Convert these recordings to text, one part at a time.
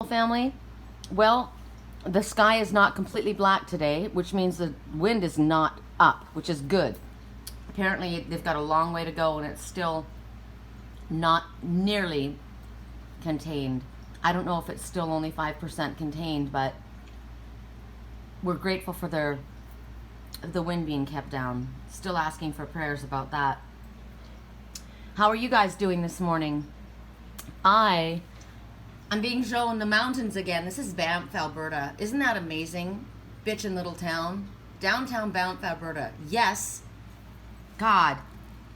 family? Well, the sky is not completely black today, which means the wind is not up, which is good. Apparently, they've got a long way to go, and it's still not nearly contained. I don't know if it's still only 5% contained, but we're grateful for the wind being kept down. Still asking for prayers about that. How are you guys doing this morning? I'm being shown the mountains again. This is Banff, Alberta. Isn't that amazing? Bitchin' little town. Downtown Banff, Alberta. Yes. God.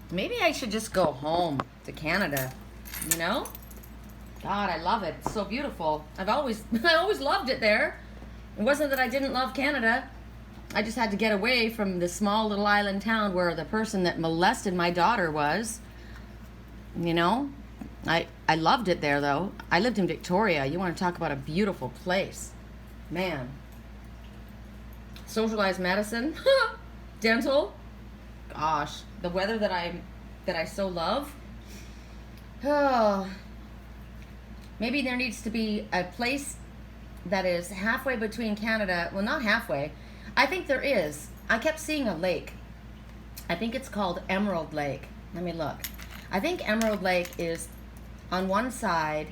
Maybe I should just go home to Canada. You know? God, I love it. It's so beautiful. I always loved it there. It wasn't that I didn't love Canada. I just had to get away from the small little island town where the person that molested my daughter was. You know? I loved it there, though. I lived in Victoria. You want to talk about a beautiful place. Man. Socialized medicine. Dental. Gosh. The weather that I so love. Oh. Maybe there needs to be a place that is halfway between Canada. Well, not halfway. I think there is. I kept seeing a lake. I think it's called Emerald Lake. Let me look. I think Emerald Lake is on one side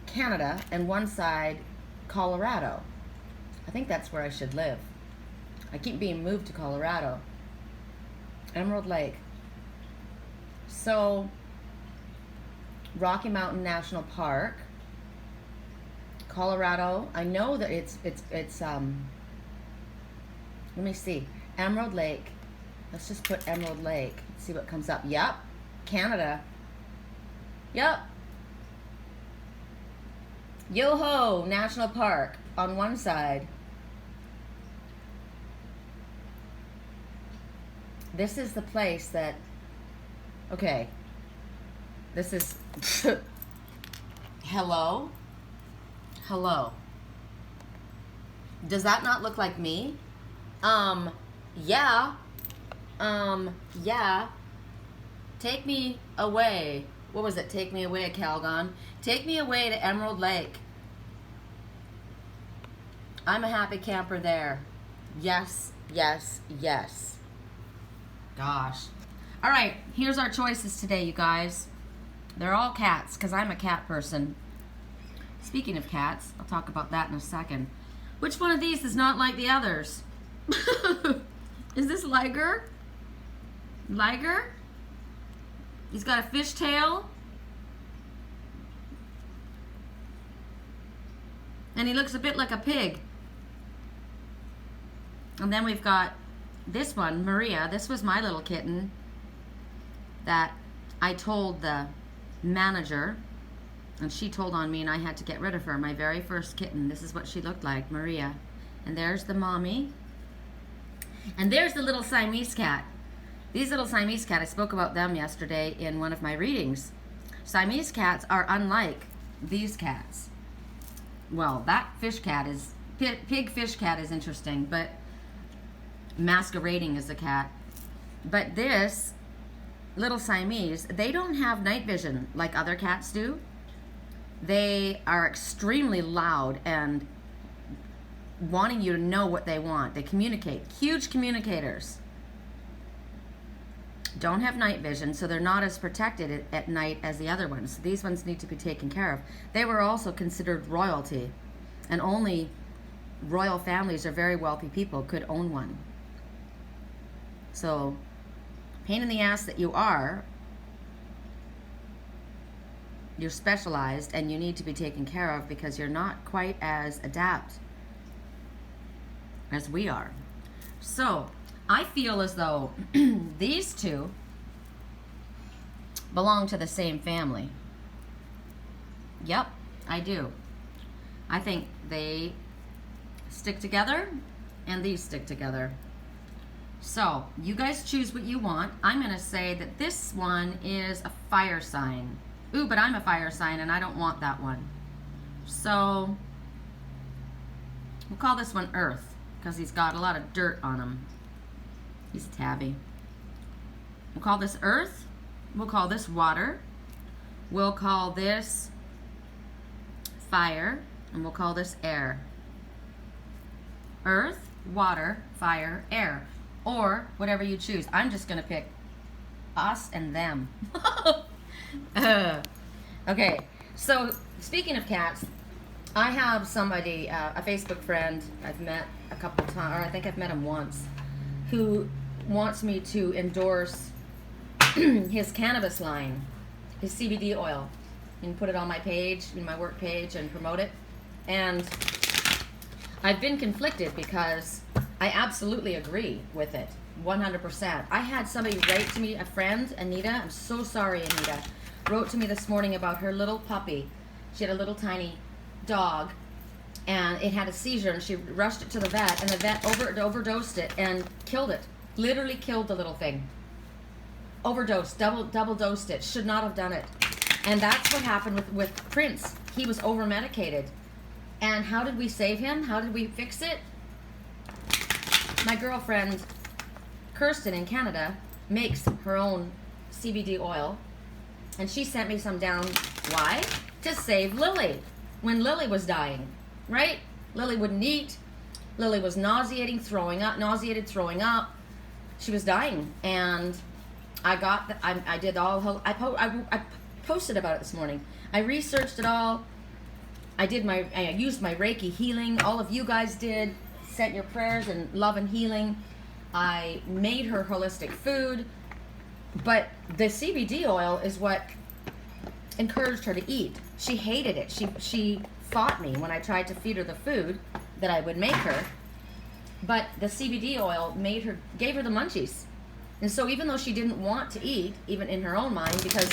Canada and one side Colorado. I think that's where I should live. I keep being moved to Colorado. Emerald Lake. So, Rocky Mountain National Park, Colorado. I know that it's let me see. Emerald Lake. Let's just put Emerald Lake. See what comes up. Yep. Canada. Yep. Yoho National Park on one side. This is the place that, okay, this is, hello? Hello. Does that not look like me? Yeah. Yeah. Take me away. What was it? Take me away, Calgon. Take me away to Emerald Lake. I'm a happy camper there. Yes, yes, yes. Gosh. All right, here's our choices today, you guys. They're all cats, because I'm a cat person. Speaking of cats, I'll talk about that in a second. Which one of these is not like the others? Is this Liger? Liger? He's got a fish tail. And he looks a bit like a pig. And then we've got this one, Maria. This was my little kitten that I told the manager, and she told on me, and I had to get rid of her. My very first kitten. This is what she looked like, Maria. And there's the mommy. And there's the little Siamese cat. These little Siamese cat, I spoke about them yesterday in one of my readings. Siamese cats are unlike these cats. Well, that fish cat is, pig fish cat is interesting, but masquerading as a cat. But this little Siamese, they don't have night vision like other cats do. They are extremely loud and wanting you to know what they want. They communicate. Huge communicators. Don't have night vision, so they're not as protected at night as the other ones. These ones need to be taken care of. They were also considered royalty, and only royal families or very wealthy people could own one. So, pain in the ass that you are, you're specialized and you need to be taken care of because you're not quite as adept as we are. So, I feel as though these two belong to the same family. Yep, I do. I think they stick together and these stick together. So, you guys choose what you want. I'm going to say that this one is a fire sign. Ooh, but I'm a fire sign and I don't want that one. So, we'll call this one Earth because he's got a lot of dirt on him. He's tabby. We'll call this Earth. We'll call this Water. We'll call this fire, and we'll call this air. Earth, water, fire, air, or whatever you choose. I'm just gonna pick us and them. Okay, so speaking of cats, I have somebody, a Facebook friend I've met a couple times, or I think I've met him once, who wants me to endorse his cannabis line, his CBD oil, and put it on my page, in my work page, and promote it. And I've been conflicted because I absolutely agree with it, 100%. I had somebody write to me, a friend, Anita, I'm so sorry, Anita, wrote to me this morning about her little puppy. She had a little tiny dog, and it had a seizure, and she rushed it to the vet, and the vet overdosed it and killed it. Literally killed the little thing. Overdosed, double dosed it. Should not have done it. And that's what happened with Prince. He was over medicated. And how did we save him? How did we fix it? My girlfriend Kirsten in Canada makes her own CBD oil, and she sent me some down. Why? To save Lily when Lily was dying, right? Lily wouldn't eat. Lily was nauseated, throwing up. She was dying, and I did all. I posted about it this morning. I researched it all. I used my Reiki healing. All of you guys did. Sent your prayers and love and healing. I made her holistic food, but the CBD oil is what encouraged her to eat. She hated it. She fought me when I tried to feed her the food that I would make her. But the CBD oil gave her the munchies. And so even though she didn't want to eat, even in her own mind, because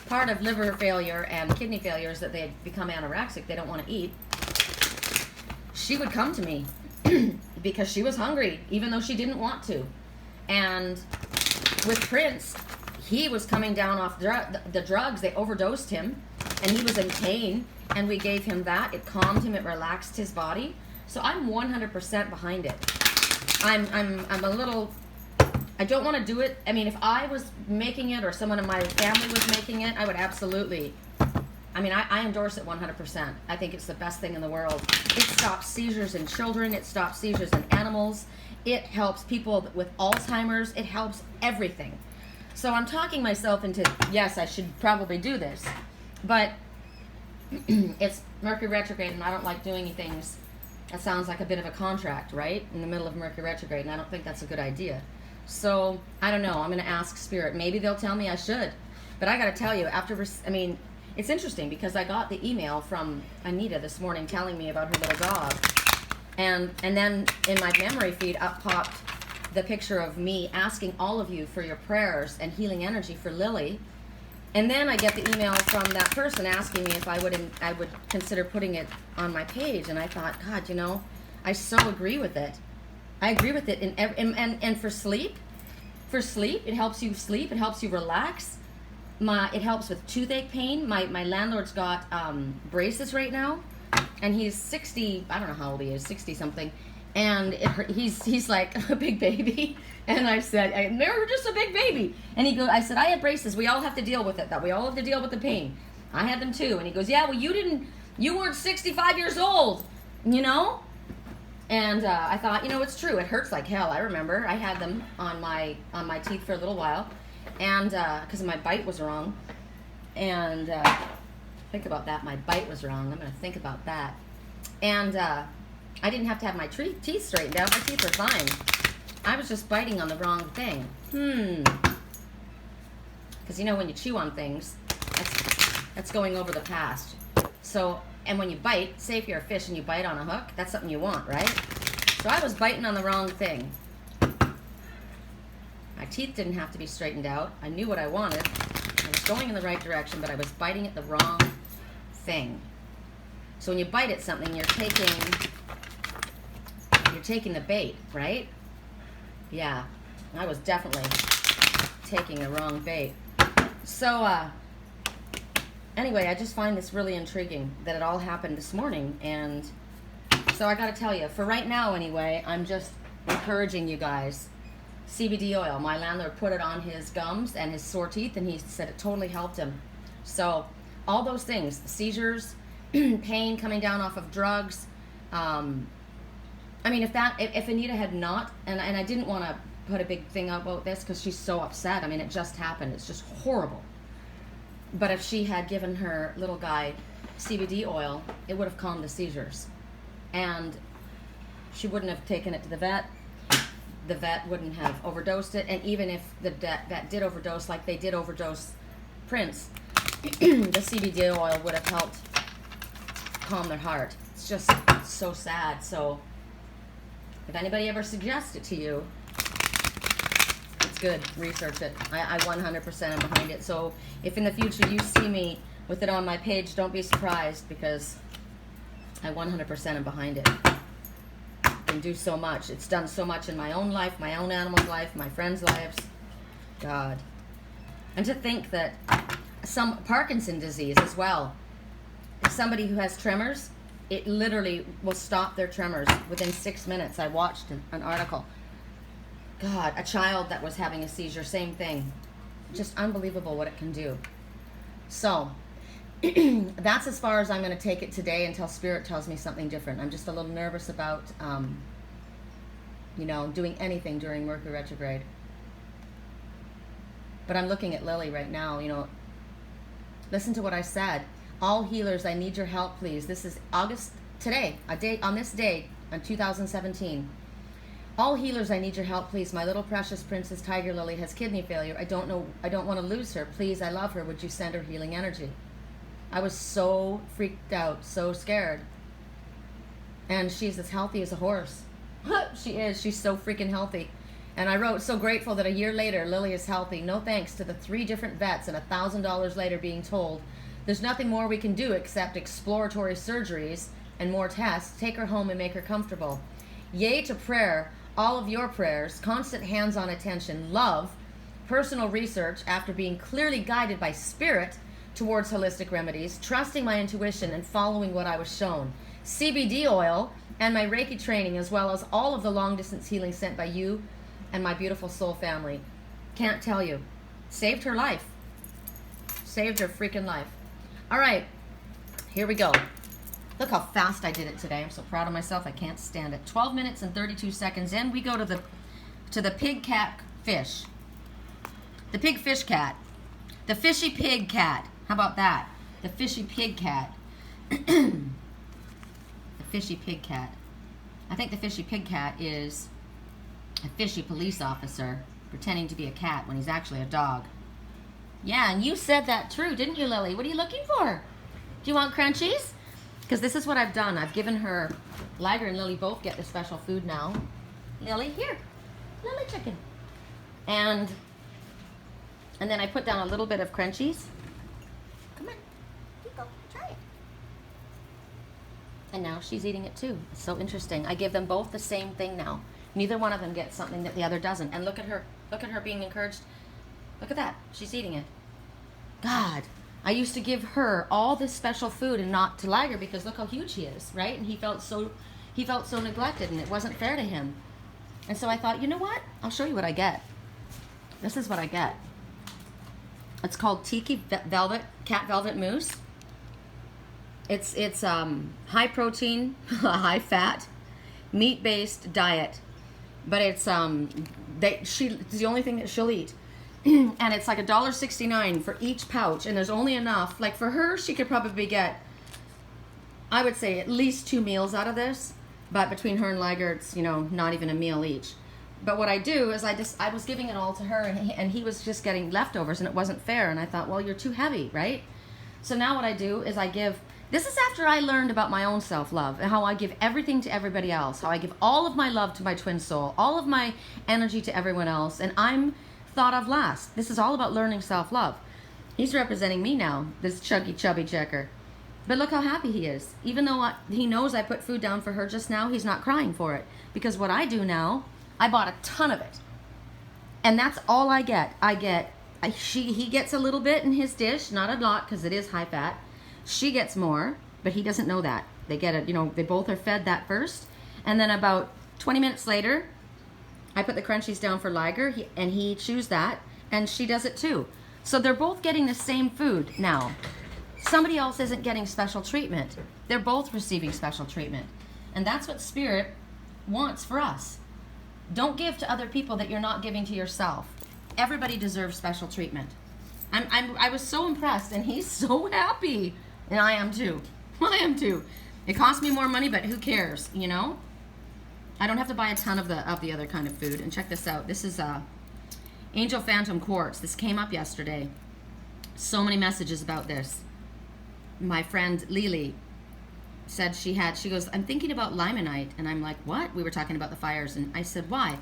part of liver failure and kidney failure is that they become anorexic, they don't want to eat, she would come to me because she was hungry, even though she didn't want to. And with Prince, he was coming down off the drugs. They overdosed him, and he was in pain, and we gave him that. It calmed him, it relaxed his body. So I'm 100% behind it. I'm a little, I don't want to do it. I mean, if I was making it or someone in my family was making it, I would absolutely, I endorse it 100%. I think it's the best thing in the world. It stops seizures in children. It stops seizures in animals. It helps people with Alzheimer's. It helps everything. So I'm talking myself into, yes, I should probably do this. But it's Mercury retrograde, and I don't like doing things that sounds like a bit of a contract, right? In the middle of Mercury retrograde, and I don't think that's a good idea. So, I don't know. I'm going to ask Spirit. Maybe they'll tell me I should. But I got to tell you, it's interesting because I got the email from Anita this morning telling me about her little dog. And then in my memory feed up popped the picture of me asking all of you for your prayers and healing energy for Lily. And then I get the email from that person asking me if I would consider putting it on my page. And I thought, God, I so agree with it. I agree with it. And for sleep, it helps you sleep. It helps you relax. It helps with toothache pain. My landlord's got braces right now, and he's 60. I don't know how old he is, 60 something, and he's like a big baby. And I said, "They're just a big baby." And I said, "I have braces. We all have to deal with it. That we all have to deal with the pain. I had them too." And he goes, "Yeah, well, you weren't 65 years old, And I thought, it's true. It hurts like hell. I remember I had them on my teeth for a little while, and because my bite was wrong. And think about that. My bite was wrong. I'm going to think about that. And I didn't have to have my teeth straightened out. My teeth were fine. I was just biting on the wrong thing. Because when you chew on things, that's going over the past. So, and when you bite, say if you're a fish and you bite on a hook, that's something you want, right? So I was biting on the wrong thing. My teeth didn't have to be straightened out. I knew what I wanted. I was going in the right direction, but I was biting at the wrong thing. So when you bite at something, you're taking the bait, right? Yeah, I was definitely taking the wrong bait. So, anyway, I just find this really intriguing that it all happened this morning. And so I got to tell you, for right now anyway, I'm just encouraging you guys. CBD oil. My landlord put it on his gums and his sore teeth, and he said it totally helped him. So all those things, seizures, pain coming down off of drugs. I mean, if Anita had not, and I didn't want to put a big thing about this because she's so upset. I mean, it just happened. It's just horrible. But if she had given her little guy CBD oil, it would have calmed the seizures. And she wouldn't have taken it to the vet. The vet wouldn't have overdosed it. And even if the vet did overdose, like they did overdose Prince, the CBD oil would have helped calm their heart. It's just so sad. So if anybody ever suggests it to you, it's good. Research it. I 100% am behind it. So if in the future you see me with it on my page, don't be surprised, because I 100% am behind it. It can do so much. It's done so much in my own life, my own animal's life, my friends' lives. God. And to think that some Parkinson's disease as well. Somebody who has tremors, it literally will stop their tremors within 6 minutes. I watched an article. God, a child that was having a seizure, same thing. Just unbelievable what it can do. So, that's as far as I'm going to take it today until Spirit tells me something different. I'm just a little nervous about, doing anything during Mercury retrograde. But I'm looking at Lily right now, Listen to what I said. All healers, I need your help, please. This is August, today, on this day, in 2017. All healers, I need your help, please. My little precious princess Tiger Lily has kidney failure. I don't want to lose her. Please, I love her. Would you send her healing energy? I was so freaked out, so scared. And she's as healthy as a horse. She is. She's so freaking healthy. And I wrote, so grateful that a year later, Lily is healthy. No thanks to the 3 different vets and $1,000 later being told, there's nothing more we can do except exploratory surgeries and more tests. Take her home and make her comfortable. Yay to prayer, all of your prayers, constant hands-on attention, love, personal research after being clearly guided by Spirit towards holistic remedies, trusting my intuition and following what I was shown. CBD oil and my Reiki training, as well as all of the long-distance healing sent by you and my beautiful soul family. Can't tell you. Saved her life. Saved her freaking life. All right, here we go. Look how fast I did it today. I'm so proud of myself. I can't stand it. 12 minutes and 32 seconds in. We go to the pig cat fish. The pig fish cat. The fishy pig cat. How about that? The fishy pig cat. The fishy pig cat. I think the fishy pig cat is a fishy police officer pretending to be a cat when he's actually a dog. Yeah, and you said that true, didn't you, Lily? What are you looking for? Do you want crunchies? Because this is what I've done. I've given her, Liger and Lily both get the special food now. Lily, here. Lily chicken. And then I put down a little bit of crunchies. Come on. Here you go. Try it. And now she's eating it too. It's so interesting. I give them both the same thing now. Neither one of them gets something that the other doesn't. And look at her. Look at her being encouraged. Look at that. She's eating it. God, I used to give her all this special food and not to Liger because look how huge he is, right? And he felt so neglected and it wasn't fair to him. And so I thought, you know what? I'll show you what I get. This is what I get. It's called Tiki Velvet, Cat Velvet Mousse. It's high protein, high fat, meat-based diet. But it's the only thing that she'll eat. And it's like $1.69 for each pouch, and there's only enough. Like for her, she could probably get, I would say, at least 2 meals out of this. But between her and Liger, it's not even a meal each. But what I do is I was giving it all to her, and he was just getting leftovers, and it wasn't fair. And I thought, well, you're too heavy, right? So now what I do is I give. This is after I learned about my own self-love and how I give everything to everybody else. How I give all of my love to my twin soul, all of my energy to everyone else, and I'm thought of last. This is all about learning self-love. He's representing me now, this chuggy chubby checker. But look how happy he is. Even though he knows I put food down for her just now, he's not crying for it. Because what I do now, I bought a ton of it. And that's all I get. He gets a little bit in his dish, not a lot because it is high fat. She gets more, but he doesn't know that. They get it, they both are fed that first. And then about 20 minutes later, I put the crunchies down for Liger, and he chews that, and she does it too. So they're both getting the same food now. Somebody else isn't getting special treatment. They're both receiving special treatment. And that's what Spirit wants for us. Don't give to other people that you're not giving to yourself. Everybody deserves special treatment. I was so impressed, and he's so happy. And I am too. I am too. It costs me more money, but who cares, you know? I don't have to buy a ton of the other kind of food. And check this out. This is Angel Phantom Quartz. This came up yesterday. So many messages about this. My friend Lily said she goes, I'm thinking about limonite. And I'm like, what? We were talking about the fires. And I said, why?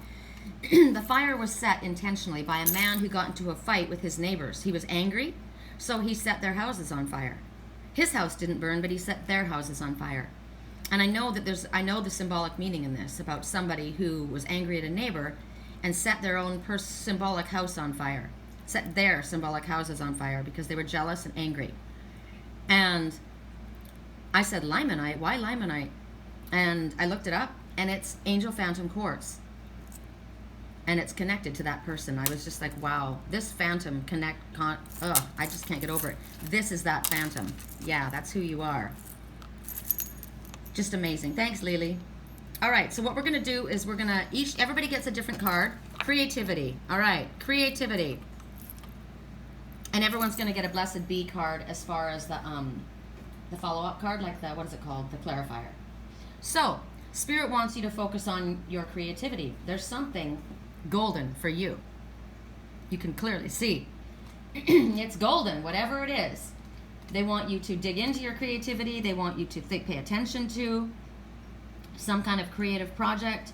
The fire was set intentionally by a man who got into a fight with his neighbors. He was angry, so he set their houses on fire. His house didn't burn, but he set their houses on fire. And I know the symbolic meaning in this about somebody who was angry at a neighbor and set their own symbolic house on fire. Set their symbolic houses on fire because they were jealous and angry. And I said, limonite? Why limonite? And I looked it up, and it's Angel Phantom Quartz. And it's connected to that person. I was just like, wow, this phantom I just can't get over it. This is that phantom. Yeah, that's who you are. Just amazing. Thanks, Lily. All right, so what we're gonna do is everybody gets a different card. Creativity. All right, creativity. And everyone's gonna get a Blessed Bee card as far as the follow-up card, like what is it called? The clarifier. So, Spirit wants you to focus on your creativity. There's something golden for you. You can clearly see. It's golden, whatever it is. They want you to dig into your creativity. They want you to pay attention to some kind of creative project.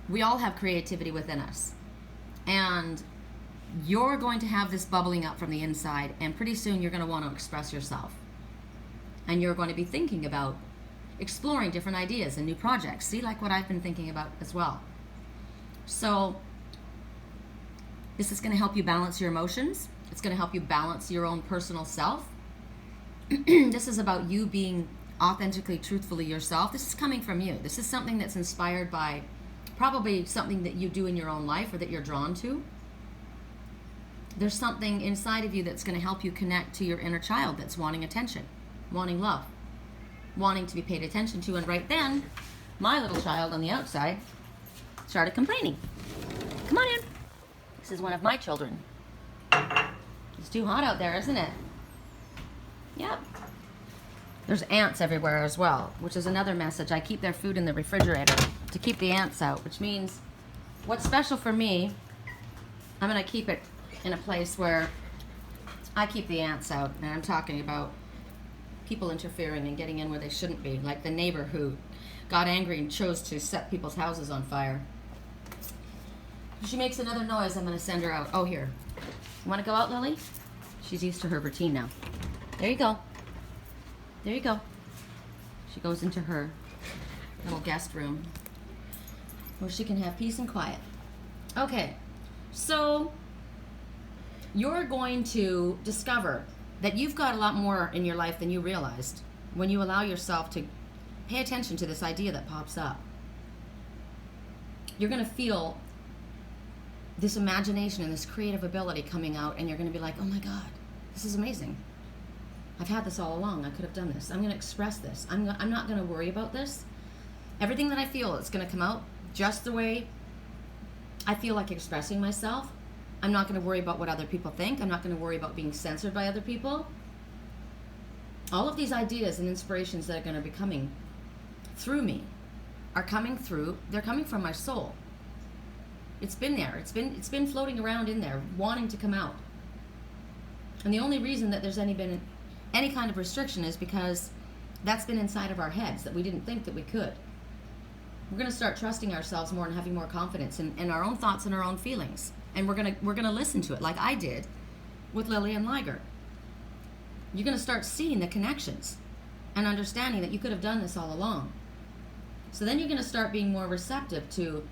We all have creativity within us. And you're going to have this bubbling up from the inside, and pretty soon you're going to want to express yourself. And you're going to be thinking about exploring different ideas and new projects. See, like what I've been thinking about as well. So this is going to help you balance your emotions. It's going to help you balance your own personal self. This is about you being authentically, truthfully yourself. This is coming from you. This is something that's inspired by probably something that you do in your own life or that you're drawn to. There's something inside of you that's going to help you connect to your inner child that's wanting attention, wanting love, wanting to be paid attention to. And right then, my little child on the outside started complaining. Come on in. This is one of my children. It's too hot out there, isn't it? Yep. There's ants everywhere as well, which is another message. I keep their food in the refrigerator to keep the ants out, which means what's special for me, I'm going to keep it in a place where I keep the ants out. And I'm talking about people interfering and getting in where they shouldn't be, like the neighbor who got angry and chose to set people's houses on fire. If she makes another noise, I'm going to send her out. Oh, here. You want to go out, Lily? She's used to her routine now. There you go. There you go. She goes into her little guest room where she can have peace and quiet. Okay, so you're going to discover that you've got a lot more in your life than you realized when you allow yourself to pay attention to this idea that pops up. You're going to feel this imagination and this creative ability coming out, and you're going to be like, oh my God, this is amazing. I've had this all along. I could have done this. I'm going to express this. I'm not going to worry about this. Everything that I feel is going to come out just the way I feel like expressing myself. I'm not going to worry about what other people think. I'm not going to worry about being censored by other people. All of these ideas and inspirations that are going to be coming through me are coming through. They're coming from my soul. It's been there. It's been floating around in there, wanting to come out. And the only reason that there's been any kind of restriction is because that's been inside of our heads, that we didn't think that we could. We're going to start trusting ourselves more and having more confidence in our own thoughts and our own feelings. And we're going to listen to it like I did with Lily and Liger. You're going to start seeing the connections and understanding that you could have done this all along. So then you're going to start being more receptive to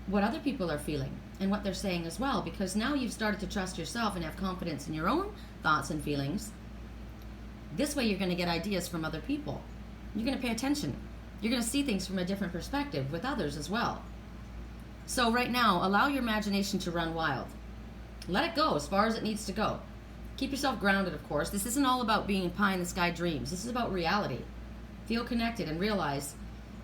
what other people are feeling and what they're saying as well, because now you've started to trust yourself and have confidence in your own thoughts and feelings. This way you're going to get ideas from other people. You're going to pay attention. You're going to see things from a different perspective with others as well. So right now, allow your imagination to run wild. Let it go as far as it needs to go. Keep yourself grounded, of course. This isn't all about being pie in the sky dreams. This is about reality. Feel connected and realize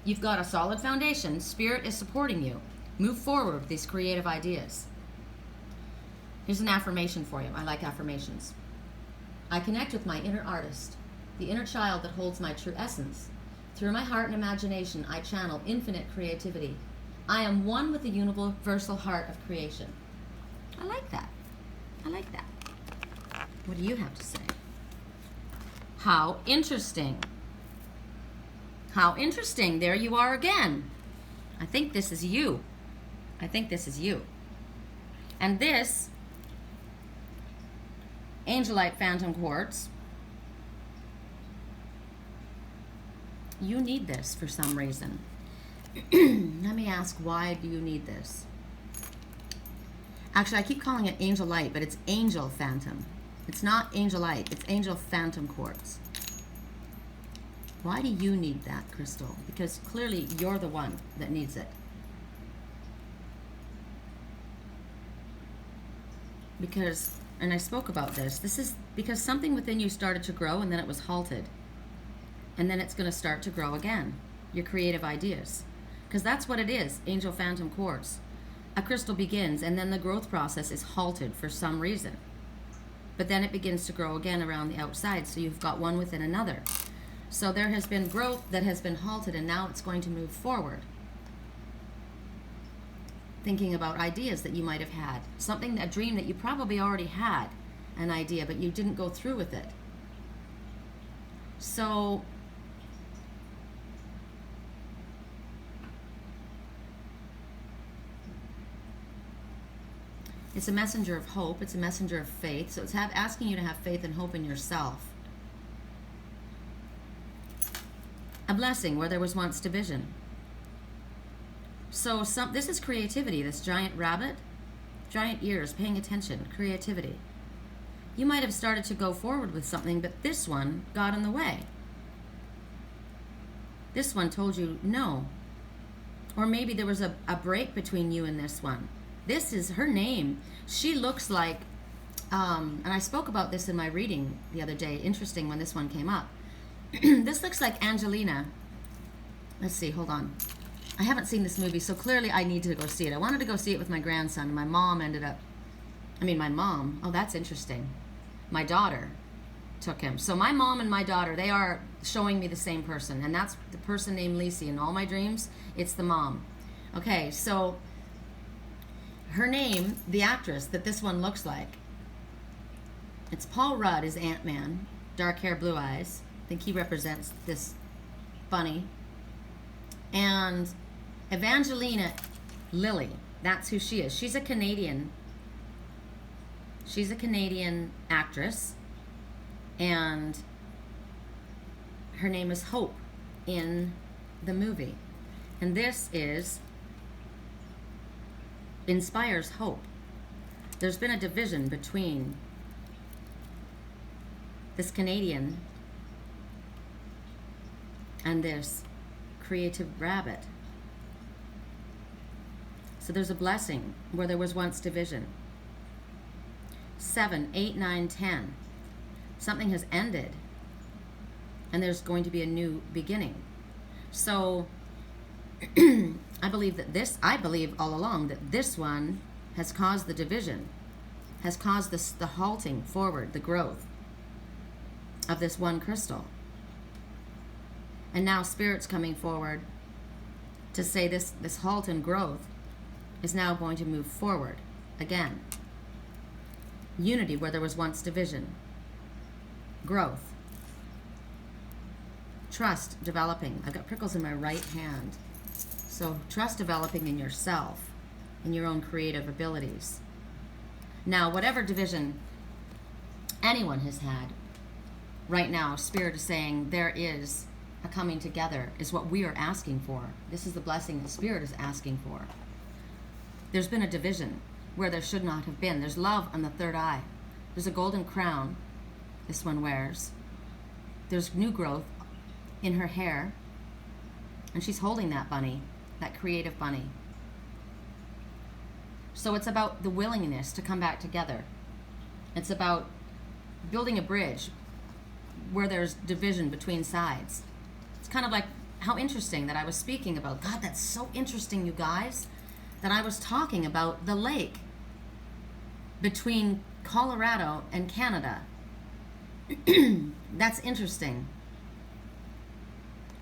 you've got a solid foundation. Spirit is supporting you. Move forward with these creative ideas. Here's an affirmation for you. I like affirmations. I connect with my inner artist, the inner child that holds my true essence. Through my heart and imagination, I channel infinite creativity. I am one with the universal heart of creation. I like that. I like that. What do you have to say? How interesting. How interesting. There you are again. I think this is you. I think this is you. And this Angelite Phantom Quartz, you need this for some reason. Let me ask, why do you need this? Actually, I keep calling it Angel Light, but it's Angel Phantom. It's not Angel Light, it's Angel Phantom Quartz. Why do you need that crystal? Because clearly you're the one that needs it. Because, and I spoke about this is because something within you started to grow and then it was halted. And then it's going to start to grow again. Your creative ideas. Because that's what it is, Angel Phantom Quartz. A crystal begins and then the growth process is halted for some reason. But then it begins to grow again around the outside, so you've got one within another. So there has been growth that has been halted and now it's going to move forward. Thinking about ideas that you might have had. Something, a dream that you probably already had an idea, but you didn't go through with it. So it's a messenger of hope. It's a messenger of faith. So it's asking you to have faith and hope in yourself. A blessing where there was once division. So this is creativity. This giant rabbit, giant ears, paying attention, creativity. You might have started to go forward with something, but this one got in the way. This one told you no. Or maybe there was a break between you and this one. This is her name. She looks like, and I spoke about this in my reading the other day. Interesting when this one came up. This looks like Angelina. Let's see, hold on. I haven't seen this movie, so clearly I need to go see it. I wanted to go see it with my grandson, and my mom oh, that's interesting. My daughter took him. So my mom and my daughter, they are showing me the same person, and that's the person named Lacey. In all my dreams, it's the mom. Okay, so her name, the actress that this one looks like, it's Paul Rudd is Ant-Man, dark hair, blue eyes. I think he represents this bunny. And Evangelina Lilly, that's who she is. She's a Canadian. She's a Canadian actress. And her name is Hope in the movie. And this inspires hope. There's been a division between this Canadian and this creative rabbit. So there's a blessing where there was once division. 7, 8, 9, 10. Something has ended and there's going to be a new beginning. So I believe all along that this one has caused the division, has caused the halting forward, the growth of this one crystal. And now Spirit's coming forward to say this halt and growth is now going to move forward again. Unity where there was once division. Growth. Trust developing. I've got prickles in my right hand. So trust developing in yourself, in your own creative abilities. Now, whatever division anyone has had, right now, Spirit is saying there is a coming together, is what we are asking for. This is the blessing that Spirit is asking for. There's been a division where there should not have been. There's love on the third eye. There's a golden crown this one wears. There's new growth in her hair. And she's holding that bunny, that creative bunny. So it's about the willingness to come back together. It's about building a bridge where there's division between sides. It's kind of like how interesting that I was speaking about. God, that's so interesting, you guys, that I was talking about the lake between Colorado and Canada. That's interesting.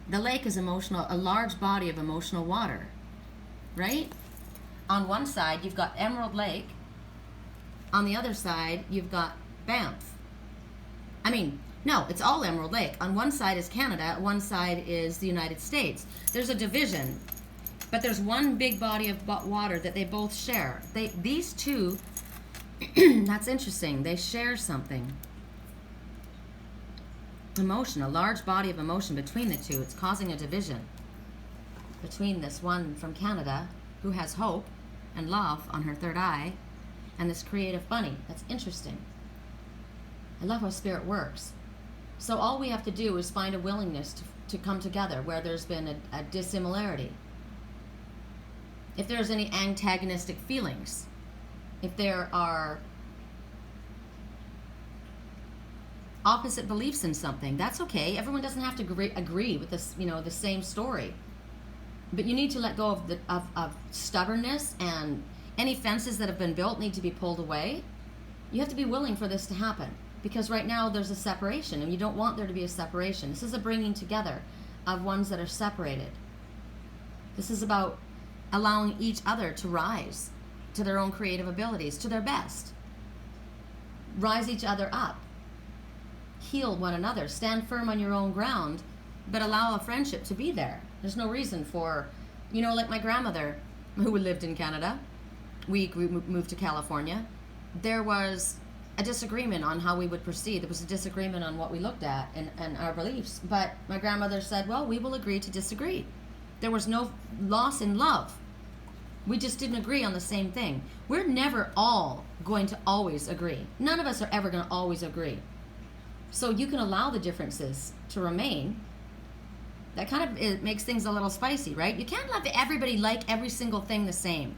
The lake is emotional, a large body of emotional water, right? On one side, you've got Emerald Lake. On the other side, you've got Banff. I mean, no, it's all Emerald Lake. On one side is Canada, one side is the United States. There's a division, but there's one big body of water that they both share. These two, that's interesting, they share something. Emotion, a large body of emotion between the two. It's causing a division between this one from Canada who has hope and love on her third eye and this creative bunny. That's interesting. I love how spirit works. So all we have to do is find a willingness to come together where there's been a dissimilarity. If there's any antagonistic feelings, if there are opposite beliefs in something, that's okay. Everyone doesn't have to agree with this, the same story. But you need to let go of stubbornness, and any fences that have been built need to be pulled away. You have to be willing for this to happen, because right now there's a separation, and you don't want there to be a separation. This is a bringing together of ones that are separated. This is about allowing each other to rise to their own creative abilities, to their best. Rise each other up. Heal one another. Stand firm on your own ground, but allow a friendship to be there. There's no reason for, like my grandmother, who lived in Canada. We moved to California. There was a disagreement on how we would proceed. There was a disagreement on what we looked at and our beliefs. But my grandmother said, well, we will agree to disagree. There was no loss in love. We just didn't agree on the same thing. We're never all going to always agree. None of us are ever going to always agree. So you can allow the differences to remain. That kind of it makes things a little spicy, right? You can't let everybody like every single thing the same.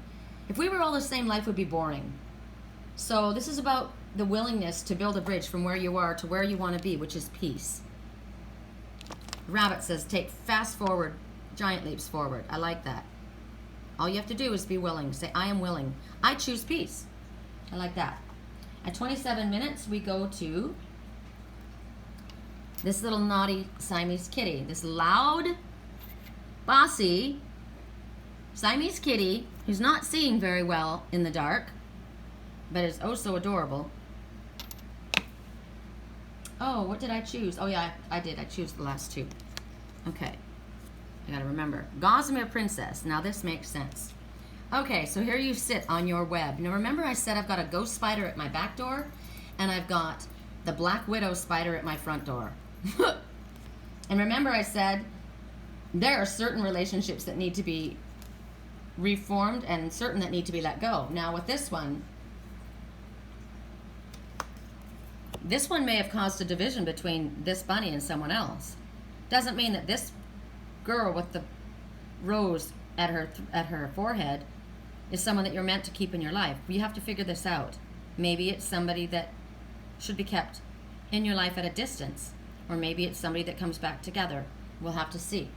If we were all the same, life would be boring. So this is about the willingness to build a bridge from where you are to where you want to be, which is peace. Rabbit says, take fast forward, giant leaps forward. I like that. All you have to do is be willing. Say, I am willing. I choose peace. I like that. At 27 minutes, we go to this little naughty Siamese kitty. This loud, bossy Siamese kitty who's not seeing very well in the dark, but is oh so adorable. Oh, what did I choose? Oh yeah, I did. I choose the last two. Okay. I gotta remember. Gossamer Princess. Now this makes sense. Okay, so here you sit on your web. Now remember I said I've got a ghost spider at my back door, and I've got the black widow spider at my front door. And remember I said there are certain relationships that need to be reformed and certain that need to be let go. Now with this one may have caused a division between this bunny and someone else. Doesn't mean that this girl with the rose at her forehead is someone that you're meant to keep in your life. You have to figure this out. Maybe it's somebody that should be kept in your life at a distance, or maybe it's somebody that comes back together. We'll have to see.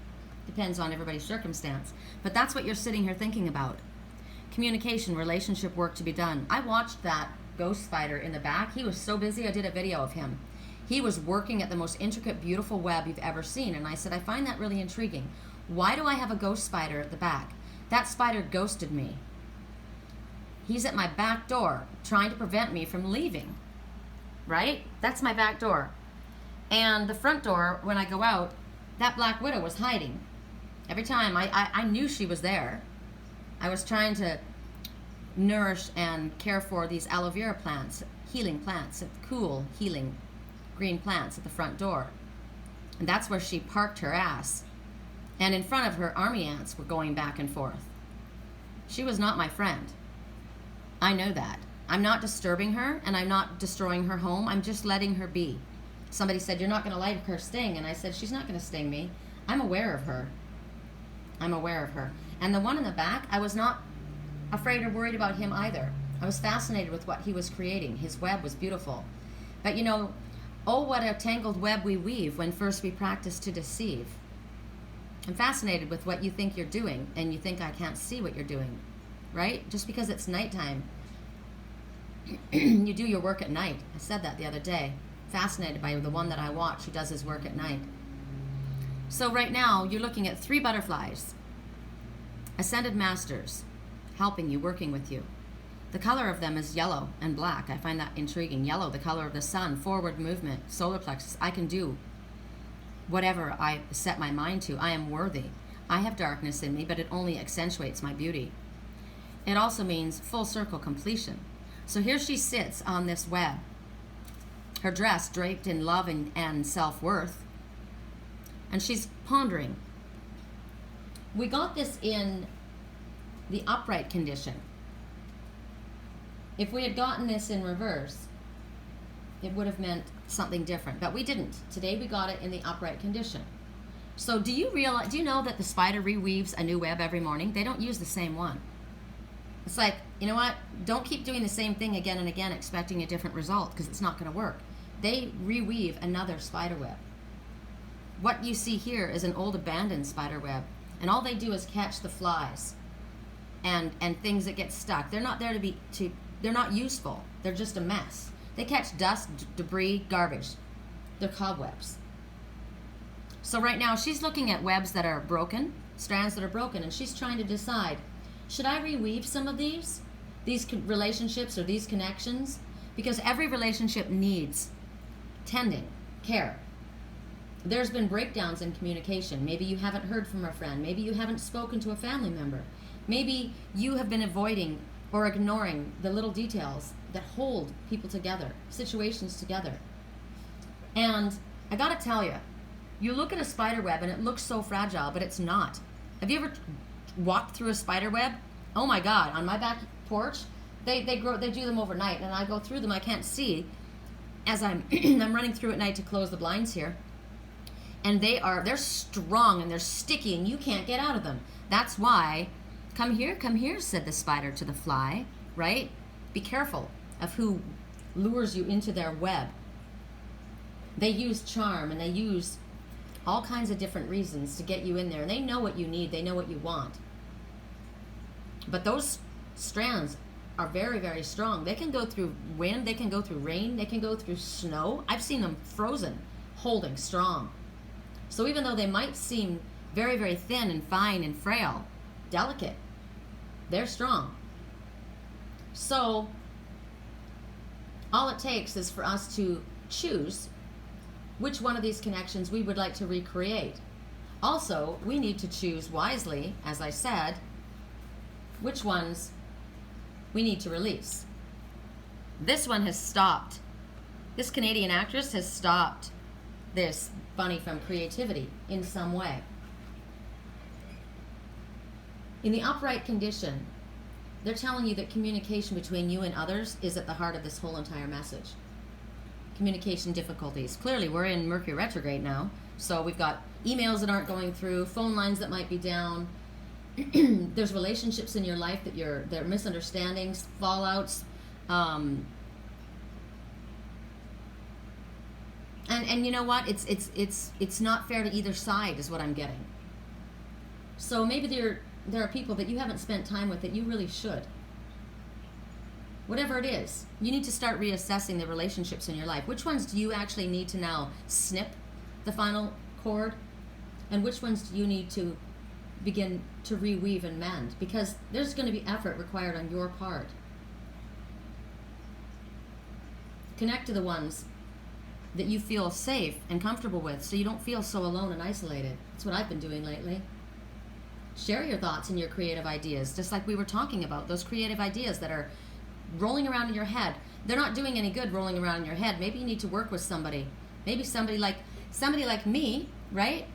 Depends on everybody's circumstance. But that's what you're sitting here thinking about. Communication, relationship work to be done. I watched that ghost spider in the back. He was so busy, I did a video of him. He was working at the most intricate, beautiful web you've ever seen. And I said, I find that really intriguing. Why do I have a ghost spider at the back? That spider ghosted me. He's at my back door trying to prevent me from leaving. Right? That's my back door. And the front door, when I go out, that black widow was hiding. Every time I knew she was there. I was trying to nourish and care for these aloe vera plants, healing plants, cool, healing green plants at the front door. And that's where she parked her ass. And in front of her, army ants were going back and forth. She was not my friend. I know that. I'm not disturbing her, and I'm not destroying her home. I'm just letting her be. Somebody said, you're not going to like her sting. And I said, she's not going to sting me. I'm aware of her. I'm aware of her. And the one in the back, I was not afraid or worried about him either. I was fascinated with what he was creating. His web was beautiful. But you know, oh, what a tangled web we weave when first we practice to deceive. I'm fascinated with what you think you're doing, and you think I can't see what you're doing, right? Just because it's nighttime, you do your work at night. I said that the other day. Fascinated by the one that I watch who does his work at night. So right now, you're looking at 3 butterflies, ascended masters, helping you, working with you. The color of them is yellow and black. I find that intriguing. Yellow, the color of the sun, forward movement, solar plexus. I can do whatever I set my mind to. I am worthy. I have darkness in me, but it only accentuates my beauty. It also means full circle completion. So here she sits on this web, her dress draped in love and self-worth, and she's pondering. We got this in the upright condition. If we had gotten this in reverse, it would have meant something different, but we didn't. Today we got it in the upright condition. So do you know that the spider reweaves a new web every morning? They don't use the same one. It's like, you know what? Don't keep doing the same thing again and again expecting a different result, because it's not going to work. They reweave another spider web. What you see here is an old abandoned spider web, and all they do is catch the flies and things that get stuck. They're not there they're not useful. They're just a mess. They catch dust, debris, garbage. They're cobwebs. So right now she's looking at webs that are broken, strands that are broken, and she's trying to decide, should I reweave some of these relationships or these connections? Because every relationship needs tending, care. There's been breakdowns in communication. Maybe you haven't heard from a friend. Maybe you haven't spoken to a family member. Maybe you have been avoiding or ignoring the little details that hold people together, situations together. And I gotta tell you, you look at a spider web and it looks so fragile, but it's not. Have you ever walked through a spider web? Oh my God, on my back porch, they do them overnight, and I go through them. I can't see as I'm I'm running through at night to close the blinds here. And they're strong and they're sticky and you can't get out of them. That's why, come here, said the spider to the fly, right? Be careful of who lures you into their web. They use charm and they use all kinds of different reasons to get you in there. And they know what you need, they know what you want. But those strands are very, very strong. They can go through wind, they can go through rain, they can go through snow. I've seen them frozen, holding strong. So even though they might seem very, very thin and fine and frail, delicate, they're strong. So all it takes is for us to choose which one of these connections we would like to recreate. Also, we need to choose wisely, as I said, which ones we need to release. This one has stopped. This Canadian actress has stopped this bunny from creativity in some way. In the upright condition, they're telling you that communication between you and others is at the heart of this whole entire message. Communication difficulties. Clearly, we're in Mercury retrograde now, so we've got emails that aren't going through, phone lines that might be down. There's relationships in your life that there are misunderstandings, fallouts, and you know what? It's not fair to either side, is what I'm getting. So maybe there are people that you haven't spent time with that you really should. Whatever it is, you need to start reassessing the relationships in your life. Which ones do you actually need to now snip the final cord? And which ones do you need to begin to reweave and mend? Because there's going to be effort required on your part. Connect to the ones that you feel safe and comfortable with, so you don't feel so alone and isolated. That's what I've been doing lately. Share your thoughts and your creative ideas, just like we were talking about, those creative ideas that are rolling around in your head. They're not doing any good rolling around in your head. Maybe you need to work with somebody. Maybe somebody like me, right?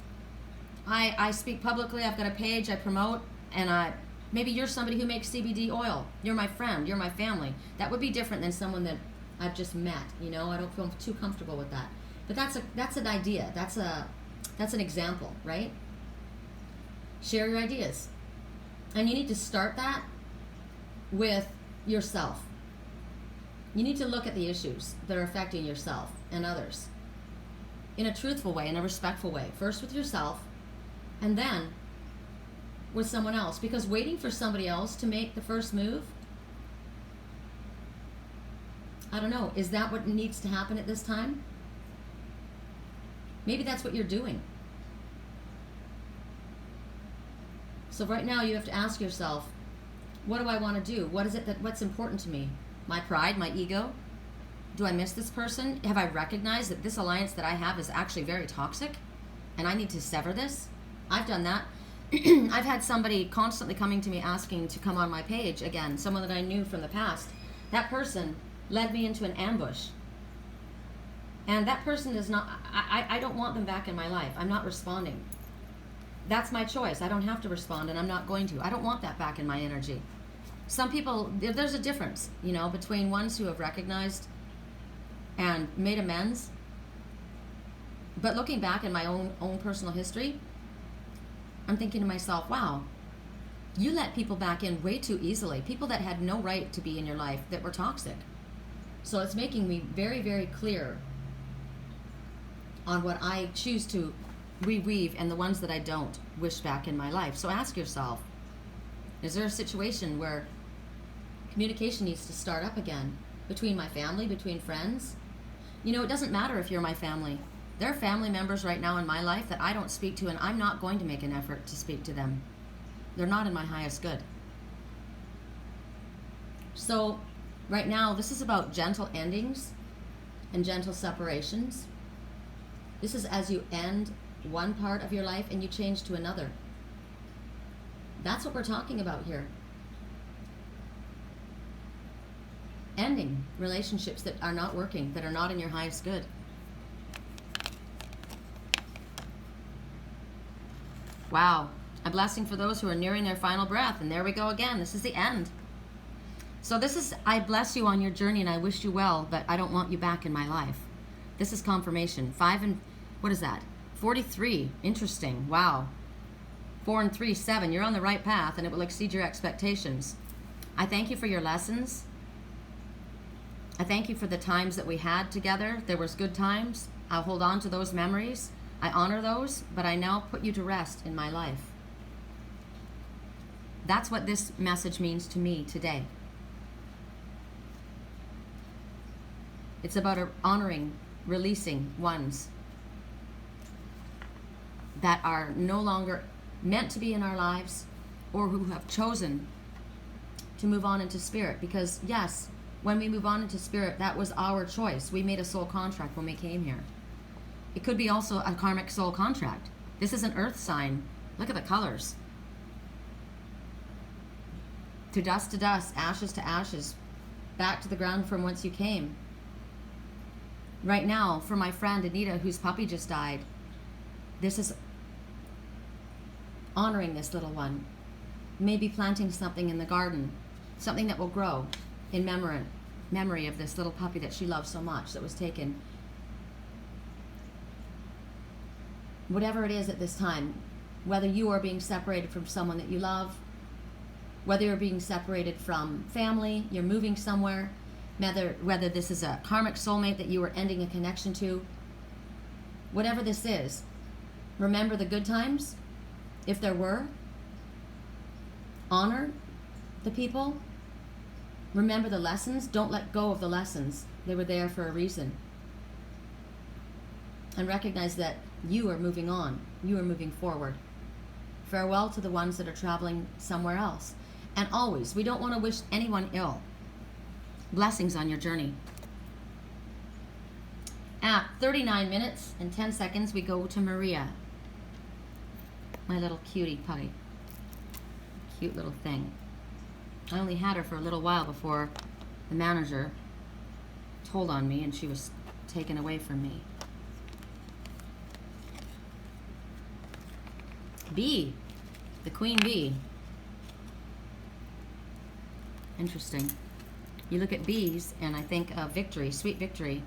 I speak publicly, I've got a page, I promote, and maybe you're somebody who makes CBD oil. You're my friend, you're my family. That would be different than someone that I've just met, you know? I don't feel too comfortable with that. But that's an idea. That's an example, right? Share your ideas. And you need to start that with yourself. You need to look at the issues that are affecting yourself and others in a truthful way, in a respectful way. First with yourself, and then with someone else. Because waiting for somebody else to make the first move, I don't know, is that what needs to happen at this time? Maybe that's what you're doing. So right now you have to ask yourself, what do I want to do? What's important to me? My pride, my ego? Do I miss this person? Have I recognized that this alliance that I have is actually very toxic and I need to sever this? I've done that. I've had somebody constantly coming to me asking to come on my page again, someone that I knew from the past. That person led me into an ambush. And that person is not, I don't want them back in my life. I'm not responding. That's my choice. I don't have to respond, and I'm not going to. I don't want that back in my energy. Some people, there's a difference, you know, between ones who have recognized and made amends. But looking back in my own personal history, I'm thinking to myself, wow, you let people back in way too easily. People that had no right to be in your life, that were toxic. So it's making me very, very clear on what I choose to reweave and the ones that I don't wish back in my life. So ask yourself, is there a situation where communication needs to start up again between my family, between friends? You know, it doesn't matter if you're my family. There are family members right now in my life that I don't speak to, and I'm not going to make an effort to speak to them. They're not in my highest good. So right now, this is about gentle endings and gentle separations. This is as you end one part of your life and you change to another. That's what we're talking about here. Ending relationships that are not working, that are not in your highest good. Wow. A blessing for those who are nearing their final breath. And there we go again. This is the end. So this is, I bless you on your journey and I wish you well, but I don't want you back in my life. This is confirmation. 5 and, what is that? 43. Interesting. Wow. 4 and 3, 7. You're on the right path and it will exceed your expectations. I thank you for your lessons. I thank you for the times that we had together. There was good times. I'll hold on to those memories. I honor those, but I now put you to rest in my life. That's what this message means to me today. It's about honoring, releasing ones that are no longer meant to be in our lives or who have chosen to move on into spirit. Because yes, when we move on into spirit, that was our choice. We made a soul contract when we came here. It could be also a karmic soul contract. This is an earth sign. Look at the colors. To dust, ashes to ashes, back to the ground from whence you came. Right now, for my friend Anita, whose puppy just died, this is honoring this little one. Maybe planting something in the garden, something that will grow in memory of this little puppy that she loved so much that was taken. Whatever it is at this time, whether you are being separated from someone that you love, whether you're being separated from family, you're moving somewhere, whether this is a karmic soulmate that you are ending a connection to, whatever this is, remember the good times, if there were. Honor the people. Remember the lessons. Don't let go of the lessons. They were there for a reason. And recognize that you are moving on. You are moving forward. Farewell to the ones that are traveling somewhere else. And always, we don't want to wish anyone ill. Blessings on your journey. At 39 minutes and 10 seconds, we go to Maria. My little cutie putty. Cute little thing. I only had her for a little while before the manager told on me and she was taken away from me. Bee. The queen bee. Interesting. You look at bees and I think of victory, sweet victory.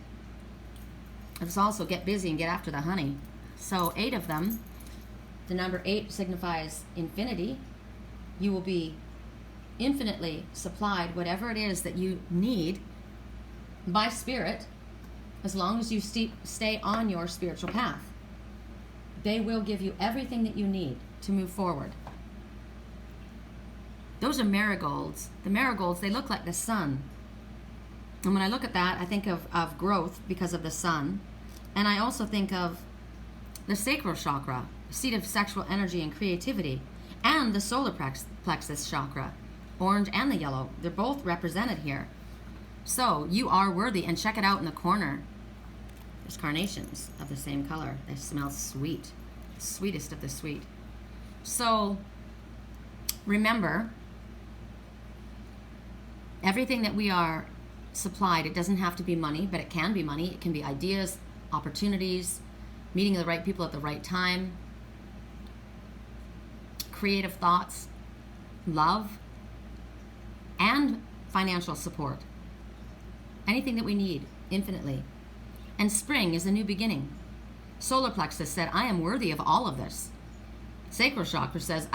It's also get busy and get after the honey. So 8 of them. The number 8 signifies infinity. You will be infinitely supplied whatever it is that you need by spirit, as long as you stay on your spiritual path. They will give you everything that you need to move forward. Those are marigolds. The marigolds, they look like the sun. And when I look at that, I think of growth because of the sun. And I also think of the sacral chakra, seat of sexual energy and creativity, and the solar plexus chakra, orange and the yellow. They're both represented here. So you are worthy. And check it out in the corner. There's carnations of the same color. They smell sweet. Sweetest of the sweet. So remember, everything that we are supplied, it doesn't have to be money, but it can be money. It can be ideas, opportunities, meeting the right people at the right time, creative thoughts, love, and financial support. Anything that we need, infinitely. And spring is a new beginning. Solar plexus said, I am worthy of all of this. Sacral chakra says,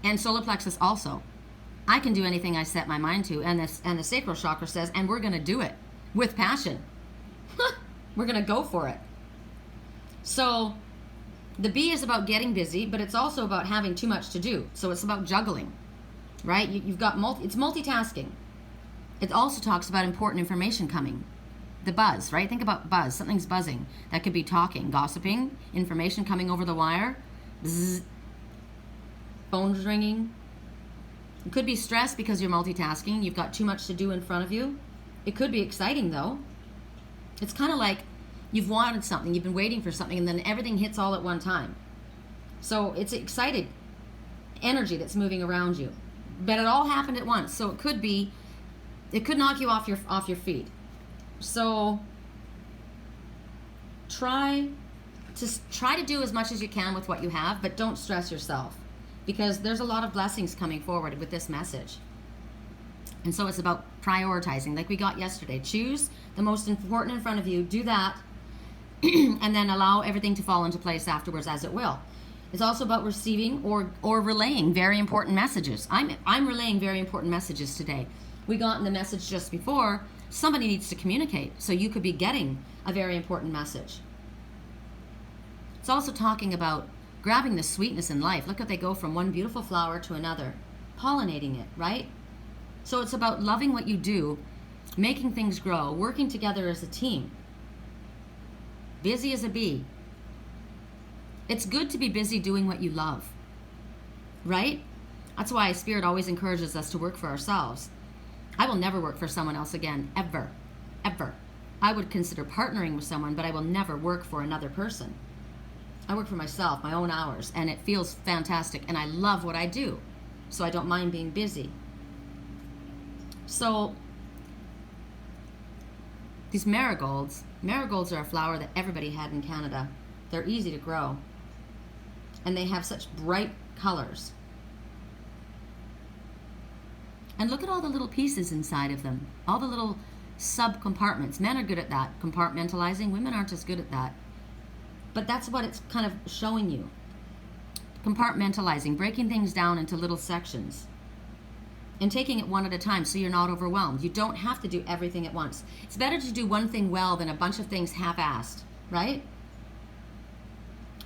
and solar plexus also, I can do anything I set my mind to. And the sacral chakra says, and we're going to do it with passion. We're going to go for it. So the bee is about getting busy, but it's also about having too much to do. So it's about juggling, right? You've got it's multitasking. It also talks about important information coming. The buzz, right? Think about buzz. Something's buzzing. That could be talking, gossiping, information coming over the wire, bzzz, phones ringing. It could be stress because you're multitasking. You've got too much to do in front of you. It could be exciting, though. It's kind of like you've wanted something, you've been waiting for something, and then everything hits all at one time. So it's excited energy that's moving around you. But it all happened at once. So it could knock you off your feet. So try to do as much as you can with what you have, but don't stress yourself, because there's a lot of blessings coming forward with this message. And so it's about prioritizing, like we got yesterday. Choose the most important in front of you, do that, and then allow everything to fall into place afterwards as it will. It's also about receiving or relaying very important messages. I'm relaying very important messages today. We got in the message just before, somebody needs to communicate, so you could be getting a very important message. It's also talking about grabbing the sweetness in life. Look how they go from one beautiful flower to another, pollinating it, right? So it's about loving what you do, making things grow, working together as a team. Busy as a bee. It's good to be busy doing what you love, right? That's why Spirit always encourages us to work for ourselves. I will never work for someone else again, ever, ever. I would consider partnering with someone, but I will never work for another person. I work for myself, my own hours, and it feels fantastic, and I love what I do, so I don't mind being busy. So these marigolds are a flower that everybody had in Canada. They're easy to grow, and they have such bright colors. And look at all the little pieces inside of them, all the little sub-compartments. Men are good at that, compartmentalizing. Women aren't as good at that. But that's what it's kind of showing you. Compartmentalizing, breaking things down into little sections and taking it one at a time so you're not overwhelmed. You don't have to do everything at once. It's better to do one thing well than a bunch of things half-assed, right?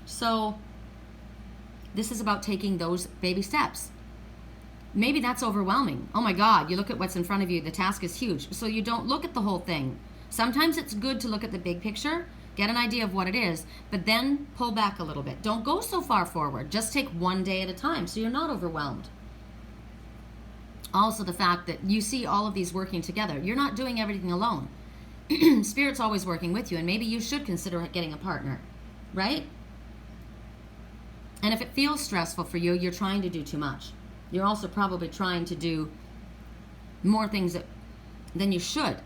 So this is about taking those baby steps. Maybe that's overwhelming. Oh my God, you look at what's in front of you, the task is huge. So you don't look at the whole thing. Sometimes it's good to look at the big picture, get an idea of what it is, but then pull back a little bit. Don't go so far forward. Just take one day at a time so you're not overwhelmed. Also the fact that you see all of these working together. You're not doing everything alone. Spirit's always working with you, and maybe you should consider getting a partner, right? And if it feels stressful for you, you're trying to do too much. You're also probably trying to do more things than you should.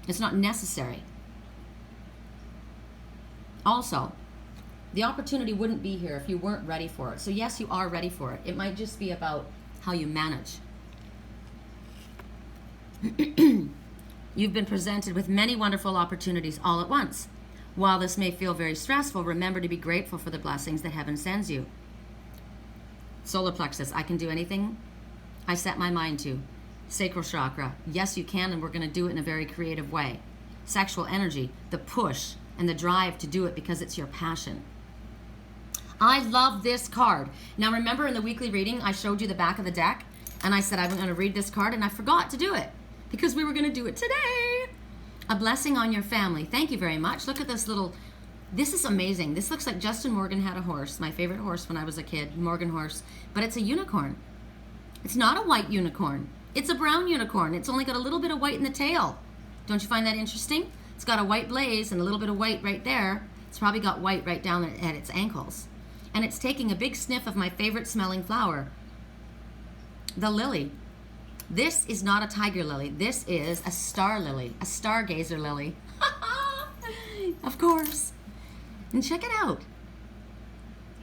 It's not necessary. Also, the opportunity wouldn't be here if you weren't ready for it. So yes, you are ready for it. It might just be about how you manage. You've been presented with many wonderful opportunities all at once. While this may feel very stressful, remember to be grateful for the blessings that heaven sends you. Solar plexus, I can do anything I set my mind to. Sacral chakra. Yes, you can, and we're going to do it in a very creative way. Sexual energy, the push and the drive to do it because it's your passion. I love this card. Now remember in the weekly reading, I showed you the back of the deck and I said I was going to read this card and I forgot to do it because we were going to do it today. A blessing on your family. Thank you very much. Look at this little, this is amazing. This looks like Justin Morgan had a horse, my favorite horse when I was a kid, Morgan horse, but it's a unicorn. It's not a white unicorn. It's a brown unicorn. It's only got a little bit of white in the tail. Don't you find that interesting? It's got a white blaze and a little bit of white right there. It's probably got white right down at its ankles. And it's taking a big sniff of my favorite smelling flower, the lily. This is not a tiger lily. This is a star lily, a stargazer lily. Of course. And check it out.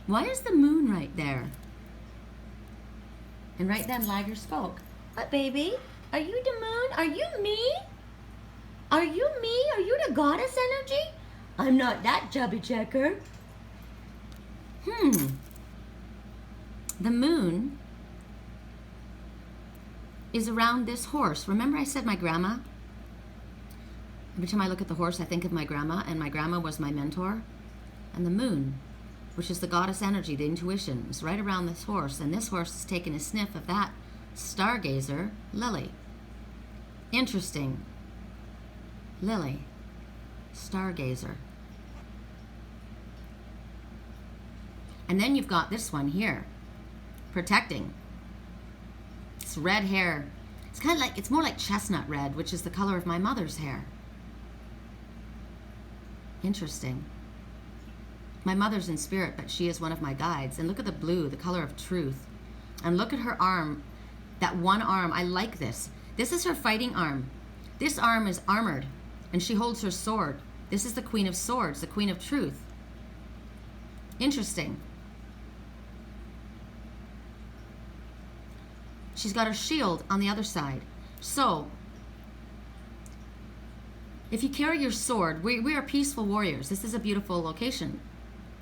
Why is the moon right there? And right then Liger spoke. What, baby? Are you the moon? Are you me? Are you me? Are you the goddess energy? I'm not that chubby checker. The moon is around this horse. Remember I said my grandma? Every time I look at the horse, I think of my grandma, and my grandma was my mentor. And the moon, which is the goddess energy, the intuition, is right around this horse. And this horse is taking a sniff of that stargazer lily. Interesting. Lily. Stargazer. And then you've got this one here, protecting. It's red hair. It's kind of like, it's more like chestnut red, which is the color of my mother's hair. Interesting. My mother's in spirit, but she is one of my guides. And look at the blue, the color of truth. And look at her arm, that one arm. I like this. This is her fighting arm. This arm is armored, and she holds her sword. This is the Queen of Swords, the Queen of Truth. Interesting. She's got her shield on the other side. So, if you carry your sword, we are peaceful warriors. This is a beautiful location.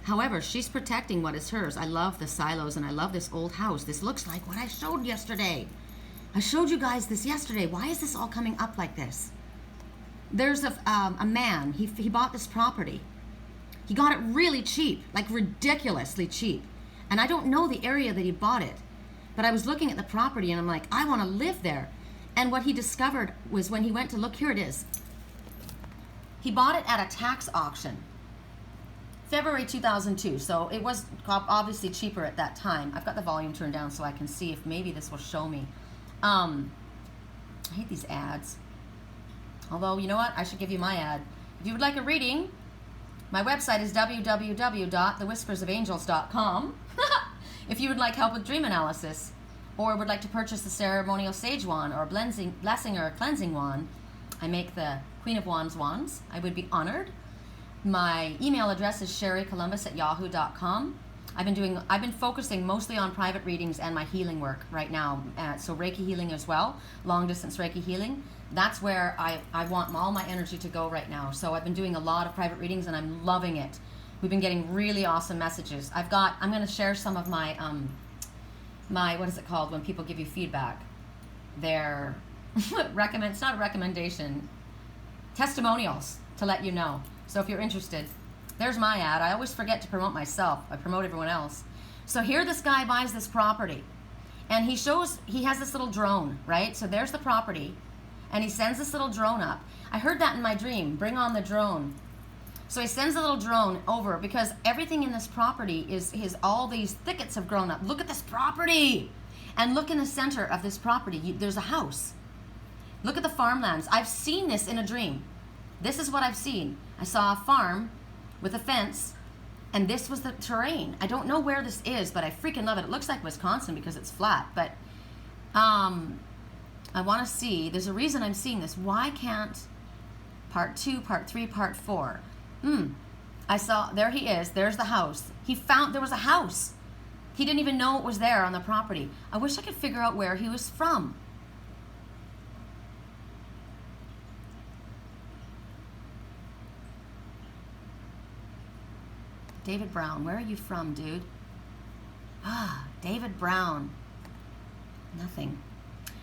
However, she's protecting what is hers. I love the silos and I love this old house. This looks like what I showed yesterday. I showed you guys this yesterday. Why is this all coming up like this? There's a man, he bought this property. He got it really cheap, like ridiculously cheap. And I don't know the area that he bought it. But I was looking at the property and I'm like, I want to live there. And what he discovered was when he went to look, here it is. He bought it at a tax auction. February 2002, so it was obviously cheaper at that time. I've got the volume turned down so I can see if maybe this will show me. I hate these ads. Although, you know what? I should give you my ad. If you would like a reading, my website is www.thewhispersofangels.com. If you would like help with dream analysis, or would like to purchase a ceremonial sage wand, or a blessing or a cleansing wand, I make the Queen of Wands wands. I would be honored. My email address is sherrycolumbus@yahoo.com. I've been focusing mostly on private readings and my healing work right now. So Reiki healing as well, long distance Reiki healing. That's where I want all my energy to go right now. So I've been doing a lot of private readings and I'm loving it. We've been getting really awesome messages. I'm going to share some of my, what is it called when people give you feedback? Their, it's not a recommendation, testimonials to let you know. So if you're interested, there's my ad. I always forget to promote myself. I promote everyone else. So here this guy buys this property and he has this little drone, right? So there's the property and he sends this little drone up. I heard that in my dream, bring on the drone. So he sends a little drone over because everything in this property is all these thickets have grown up. Look at this property. And look in the center of this property, there's a house. Look at the farmlands. I've seen this in a dream. This is what I've seen. I saw a farm with a fence, and this was the terrain. I don't know where this is, but I freaking love it. It looks like Wisconsin because it's flat, but I want to see. There's a reason I'm seeing this. Why can't part 2, part 3, part 4? I saw, there he is. There's the house. He found there was a house. He didn't even know it was there on the property. I wish I could figure out where he was from. David Brown, where are you from, dude? David Brown. Nothing.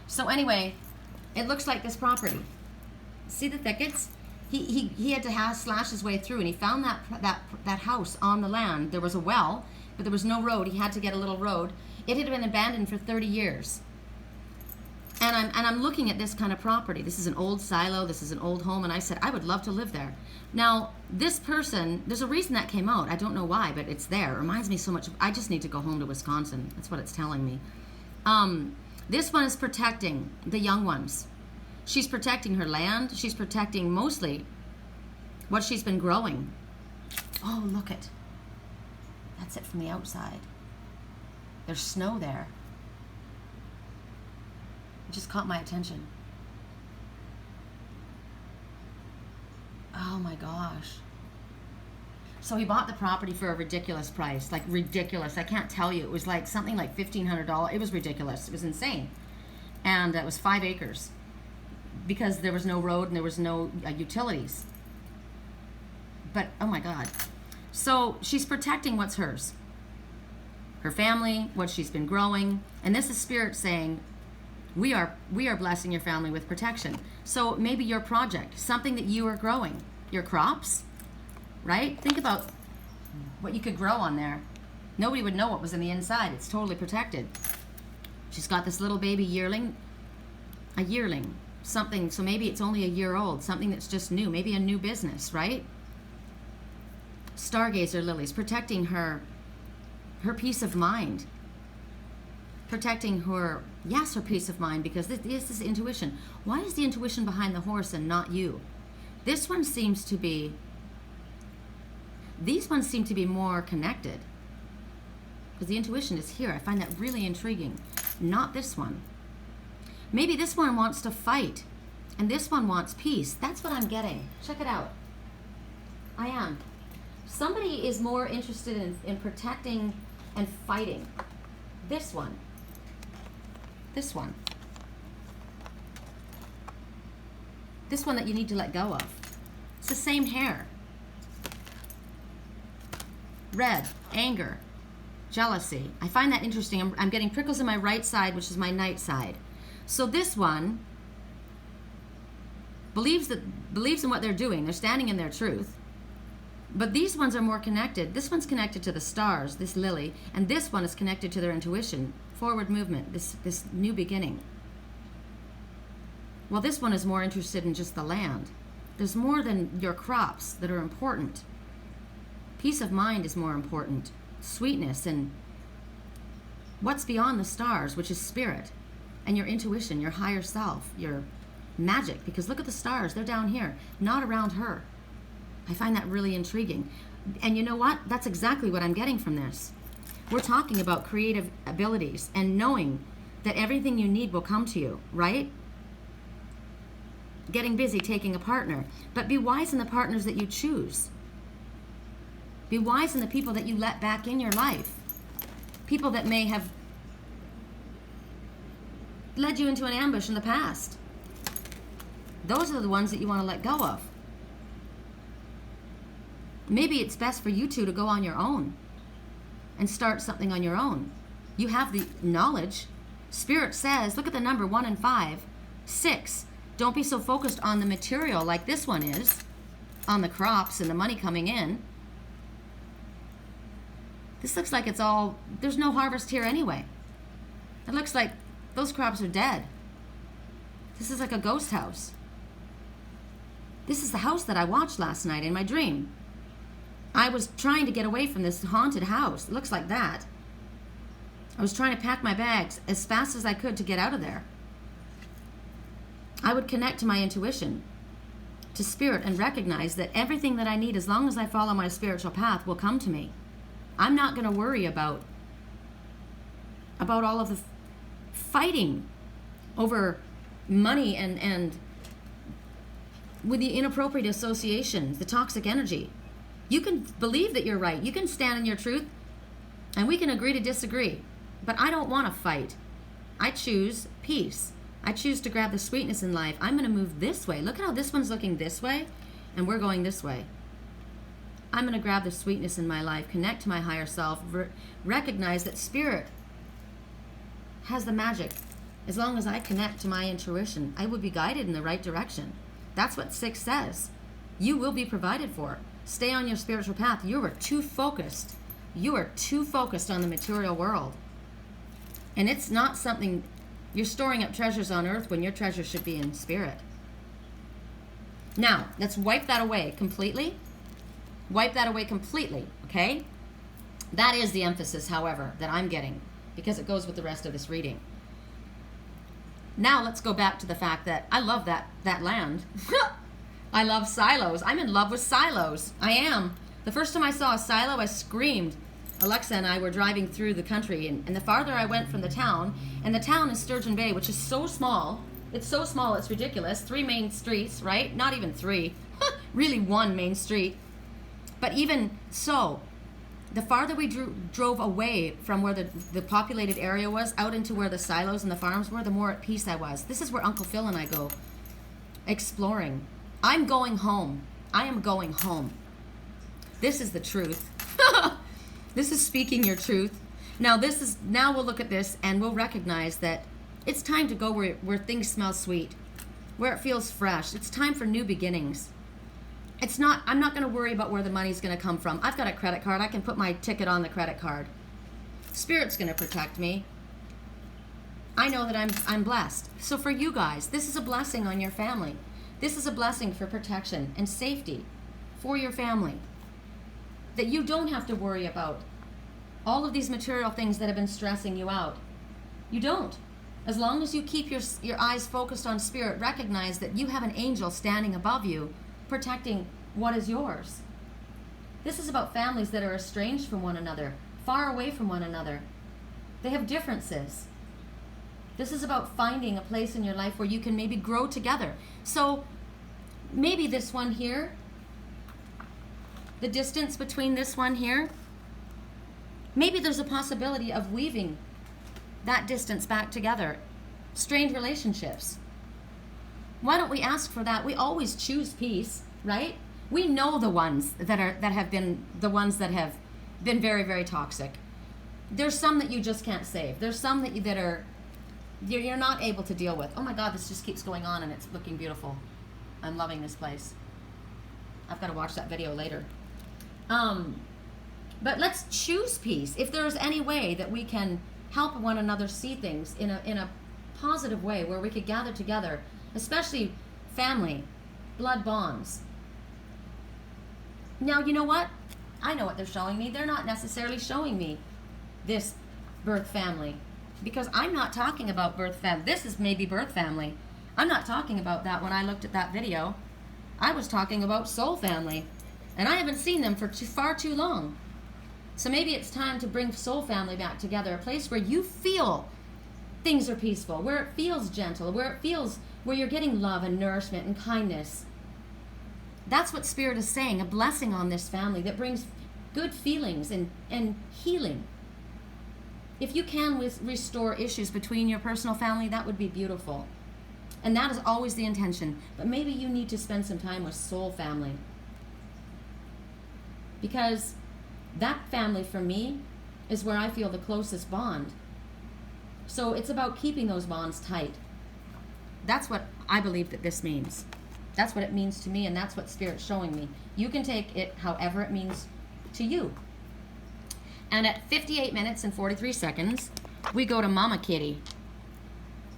So anyway, It looks like this property. See the thickets? He had to slash his way through, and he found that house on the land. There was a well, but there was no road. He had to get a little road. It had been abandoned for 30 years. And I'm looking at this kind of property. This is an old silo. This is an old home. And I said, I would love to live there. Now, this person, there's a reason that came out. I don't know why, but it's there. It reminds me so much. I just need to go home to Wisconsin. That's what it's telling me. This one is protecting the young ones. She's protecting her land. She's protecting mostly what she's been growing. Oh, look it. That's it from the outside. There's snow there. It just caught my attention. Oh my gosh. So he bought the property for a ridiculous price. Like ridiculous. I can't tell you. It was like something like $1,500. It was ridiculous. It was insane. And it was 5 acres. Because there was no road and there was no utilities. But, oh my God. So she's protecting what's hers. Her family, what she's been growing. And this is Spirit saying, we are blessing your family with protection. So maybe your project, something that you are growing. Your crops, right? Think about what you could grow on there. Nobody would know what was in the inside. It's totally protected. She's got this little baby yearling. A yearling. Something, so maybe it's only a year old, something that's just new, maybe a new business, right? Stargazer lilies, protecting her peace of mind. Protecting her, yes, her peace of mind, because this is intuition. Why is the intuition behind the horse and not you? This one seems to be, these ones seem to be more connected. Because the intuition is here. I find that really intriguing. Not this one. Maybe this one wants to fight, and this one wants peace. That's what I'm getting. Check it out. I am. Somebody is more interested in protecting and fighting. This one. This one. This one that you need to let go of. It's the same hair. Red, anger, jealousy. I find that interesting. I'm getting prickles in my right side, which is my night side. So this one believes in what they're doing. They're standing in their truth. But these ones are more connected. This one's connected to the stars, this lily, and this one is connected to their intuition, forward movement, this new beginning. Well, this one is more interested in just the land. There's more than your crops that are important. Peace of mind is more important. Sweetness and what's beyond the stars, which is spirit. And your intuition, your higher self, your magic. Because look at the stars, they're down here, not around her. I find that really intriguing. And you know what? That's exactly what I'm getting from this. We're talking about creative abilities and knowing that everything you need will come to you, right? Getting busy, taking a partner. But be wise in the partners that you choose. Be wise in the people that you let back in your life. People that may have led you into an ambush in the past. Those are the ones that you want to let go of. Maybe it's best for you two to go on your own and start something on your own. You have the knowledge. Spirit says, look at the number 1 and 5. 6. Don't be so focused on the material like this one is, on the crops and the money coming in. This looks like it's all, there's no harvest here anyway. It looks like those crops are dead. This is like a ghost house. This is the house that I watched last night in my dream. I was trying to get away from this haunted house. It looks like that. I was trying to pack my bags as fast as I could to get out of there. I would connect to my intuition, to spirit, and recognize that everything that I need, as long as I follow my spiritual path, will come to me. I'm not going to worry about all of the fighting over money and with the inappropriate associations, the toxic energy. You can believe that you're right. You can stand in your truth, and we can agree to disagree. But I don't want to fight. I choose peace. I choose to grab the sweetness in life. I'm going to move this way. Look at how this one's looking this way, and we're going this way. I'm going to grab the sweetness in my life, connect to my higher self, recognize that spirit has the magic As long as I connect to my intuition, I will be guided in the right direction. That's what 6 says. You will be provided for. Stay on your spiritual path. You are too focused. You are too focused on the material world. And it's not something, you're storing up treasures on earth when your treasure should be in spirit. Now, let's wipe that away completely. Wipe that away completely, okay? That is the emphasis, however, that I'm getting, because it goes with the rest of this reading. Now let's go back to the fact that I love that land. I love silos. I'm in love with silos. I am. The first time I saw a silo, I screamed. Alexa and I were driving through the country, and the farther I went from the town, and the town is Sturgeon Bay, which is so small. It's so small, it's ridiculous. 3 main streets, right? Not even 3. Really 1 main street. But even so, the farther we drove away from where the populated area was, out into where the silos and the farms were, the more at peace I was. This is where Uncle Phil and I go exploring. I'm going home. I am going home. This is the truth. This is speaking your truth. Now we'll look at this and we'll recognize that it's time to go where things smell sweet, where it feels fresh. It's time for new beginnings. I'm not going to worry about where the money's going to come from. I've got a credit card. I can put my ticket on the credit card. Spirit's going to protect me. I know that I'm blessed. So for you guys, this is a blessing on your family. This is a blessing for protection and safety for your family. That you don't have to worry about all of these material things that have been stressing you out. You don't. As long as you keep your eyes focused on spirit, recognize that you have an angel standing above you, protecting what is yours. This is about families that are estranged from one another, far away from one another. They have differences. This is about finding a place in your life where you can maybe grow together. So maybe this one here, the distance between this one here, maybe there's a possibility of weaving that distance back together. Strained relationships. Why don't we ask for that? We always choose peace, right? We know the ones that have been very, very toxic. There's some that you just can't save. There's some that you're not able to deal with. Oh my God, this just keeps going on and it's looking beautiful. I'm loving this place. I've got to watch that video later. But let's choose peace. If there's any way that we can help one another see things in a positive way where we could gather together, especially family, blood bonds. Now, you know what? I know what they're showing me. They're not necessarily showing me this birth family, because I'm not talking about birth family. This is maybe birth family. I'm not talking about that when I looked at that video. I was talking about soul family, and I haven't seen them for far too long. So maybe it's time to bring soul family back together, a place where you feel things are peaceful, where it feels gentle, where you're getting love and nourishment and kindness. That's what Spirit is saying, a blessing on this family that brings good feelings and healing. If you can restore issues between your personal family, that would be beautiful. And that is always the intention. But maybe you need to spend some time with soul family. Because that family, for me, is where I feel the closest bond. So it's about keeping those bonds tight. That's what I believe that this means. That's what it means to me, and that's what Spirit's showing me. You can take it however it means to you. And at 58 minutes and 43 seconds, we go to Mama Kitty.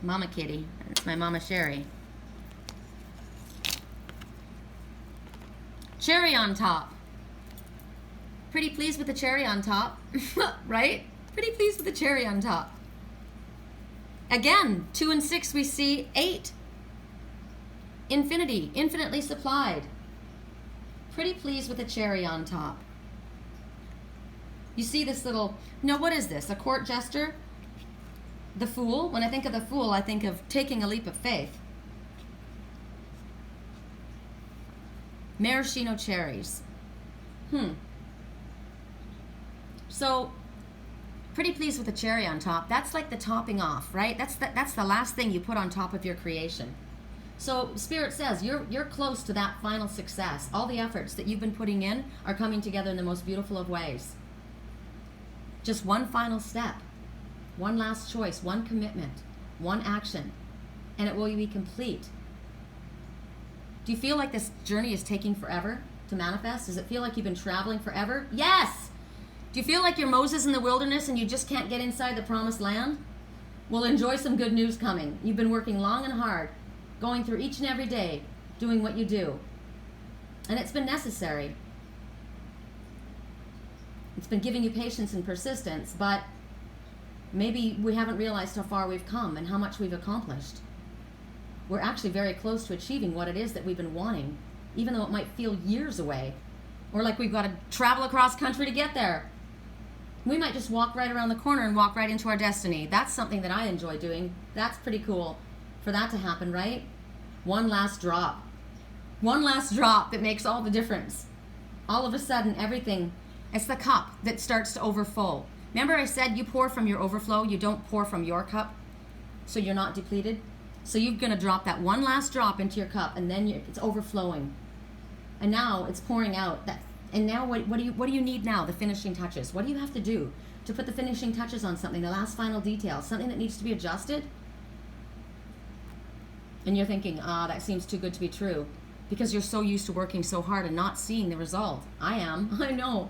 Mama Kitty. It's my Mama Sherry. Cherry on top. Pretty pleased with the cherry on top, right? Pretty pleased with the cherry on top. Again, 2 and 6, we see 8. Infinity, infinitely supplied. Pretty pleased with the cherry on top. You see this little, no, what is this? A court jester? The Fool? When I think of the Fool, I think of taking a leap of faith. Maraschino cherries. So, pretty pleased with the cherry on top. That's like the topping off, right? That's the last thing you put on top of your creation. So Spirit says you're close to that final success. All the efforts that you've been putting in are coming together in the most beautiful of ways. Just one final step, one last choice, one commitment, one action, and it will be complete. Do you feel like this journey is taking forever to manifest? Does it feel like you've been traveling forever? Yes! Do you feel like you're Moses in the wilderness and you just can't get inside the promised land? Well, enjoy some good news coming. You've been working long and hard, going through each and every day, doing what you do. And it's been necessary. It's been giving you patience and persistence, but maybe we haven't realized how far we've come and how much we've accomplished. We're actually very close to achieving what it is that we've been wanting, even though it might feel years away, or like we've got to travel across country to get there. We might just walk right around the corner and walk right into our destiny. That's something that I enjoy doing. That's pretty cool for that to happen, right? One last drop. One last drop that makes all the difference. All of a sudden, everything, it's the cup that starts to overflow. Remember I said you pour from your overflow, you don't pour from your cup, so you're not depleted? So you're going to drop that one last drop into your cup, and then it's overflowing. And now it's pouring out. And now what do you need now? The finishing touches. What do you have to do to put the finishing touches on something, the last final detail, something that needs to be adjusted? And you're thinking, that seems too good to be true, because you're so used to working so hard and not seeing the result. I am. I know.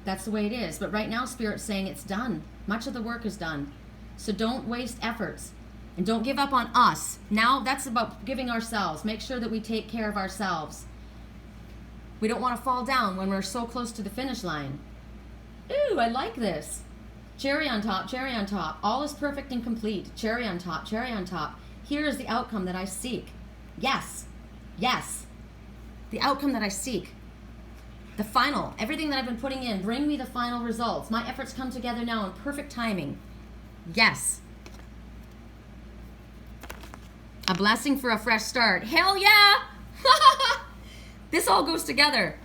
That's the way it is. But right now, Spirit's saying it's done. Much of the work is done. So don't waste efforts. And don't give up on us. Now that's about giving ourselves. Make sure that we take care of ourselves. We don't want to fall down when we're so close to the finish line. Ooh, I like this. Cherry on top, cherry on top. All is perfect and complete. Cherry on top, cherry on top. Here is the outcome that I seek. Yes. Yes. The outcome that I seek. The final. Everything that I've been putting in. Bring me the final results. My efforts come together now in perfect timing. Yes. A blessing for a fresh start. Hell yeah! This all goes together.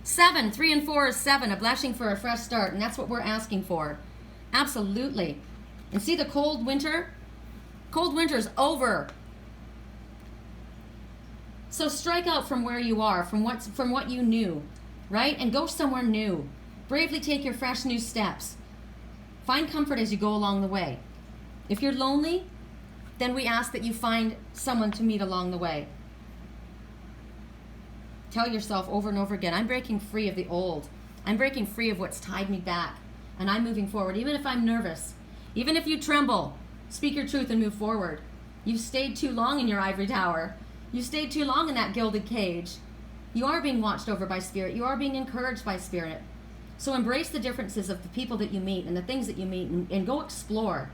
7, 3 and 4 is 7. A blessing for a fresh start. And that's what we're asking for. Absolutely. And see the cold winter? Cold winter's over. So strike out from where you are, from what you knew, right? And go somewhere new. Bravely take your fresh new steps. Find comfort as you go along the way. If you're lonely, then we ask that you find someone to meet along the way. Tell yourself over and over again, I'm breaking free of the old. I'm breaking free of what's tied me back. And I'm moving forward, even if I'm nervous. Even if you tremble, speak your truth and move forward. You've stayed too long in your ivory tower. You stayed too long in that gilded cage. You are being watched over by Spirit. You are being encouraged by Spirit. So embrace the differences of the people that you meet and the things that you meet, and go explore.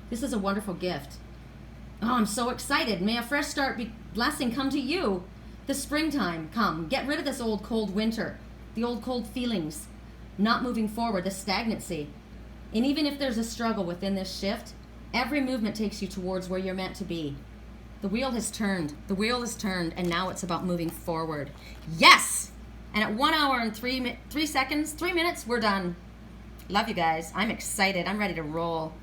This is a wonderful gift. Oh, I'm so excited. May a fresh start blessing come to you. The springtime come. Get rid of this old cold winter, the old cold feelings, not moving forward, the stagnancy. And even if there's a struggle within this shift, every movement takes you towards where you're meant to be. The wheel has turned. The wheel has turned, and now it's about moving forward. Yes! And at 1 hour and 3 minutes, we're done. Love you guys. I'm excited. I'm ready to roll.